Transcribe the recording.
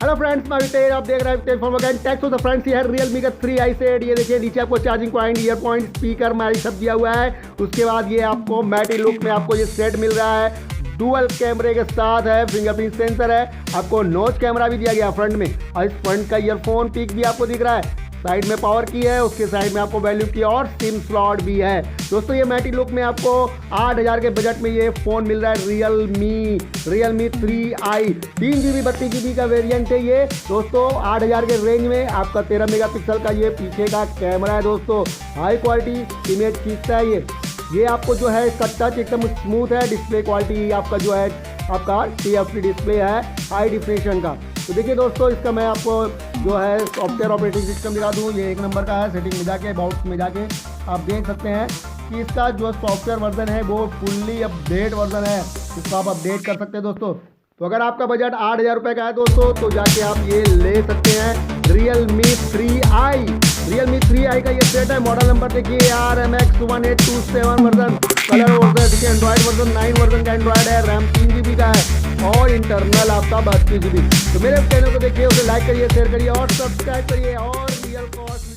Hello friends, मैं अवितेज, आप देख रहे हैं Funworks&Tech। तो फ्रेंड्स, ये है Realme का 3i सेट। ये देखिए नीचे आपको charging point, year point, speaker match सब दिया हुआ है। उसके बाद ये आपको मैटी लुक में आपको ये सेट मिल रहा है। डुअल कैमरे के साथ है, फिंगरप्रिंट सेंसर है, आपको नोच कैमरा भी दिया गया फ्रंट में, और इस फ्रंट का ईयरफोन पिक भी आपको दिख रहा है। साइड में पावर की है, उसके साइड में आपको वैल्यू की और सिम स्लॉट भी है। दोस्तों, ये मैटी लुक में आपको 8000 के बजट में ये फ़ोन मिल रहा है। Realme 3i 3GB 32GB का वेरिएंट है ये। दोस्तों, 8000 के रेंज में आपका 13 मेगापिक्सल का ये पीछे का कैमरा है। दोस्तों, हाई क्वालिटी इमेज खींचता है ये आपको जो है इसका टच एकदम स्मूथ है। डिस्प्ले क्वालिटी आपका जो है आपका TFT डिस्प्ले है हाई डिफिनेशन का। तो देखिए दोस्तों, इसका मैं आपको जो है सॉफ्टवेयर ऑपरेटिंग सिस्टम दिखा दूँ। ये 1 नंबर का है। सेटिंग में जाके अबाउट में जाके आप देख सकते हैं कि इसका जो सॉफ्टवेयर वर्जन है वो फुल्ली अपडेट वर्जन है। इसको आप अपडेट कर सकते हैं दोस्तों। तो अगर आपका बजट 8000 रुपये का है दोस्तों, तो जाके आप ये ले सकते हैं Realme 3i का ये सेट है। मॉडल नंबर देखिए RMX1827 वर्जन। कलर वर्जन देखिए, एंड्रॉइड वर्जन 9 वर्जन का एंड्रॉइड है। रैम 3GB का है और इंटरनल आपका 32GB। तो मेरे चैनल को देखिए, उसे लाइक करिए, शेयर करिए और सब्सक्राइब करिए और रियल कॉस्ट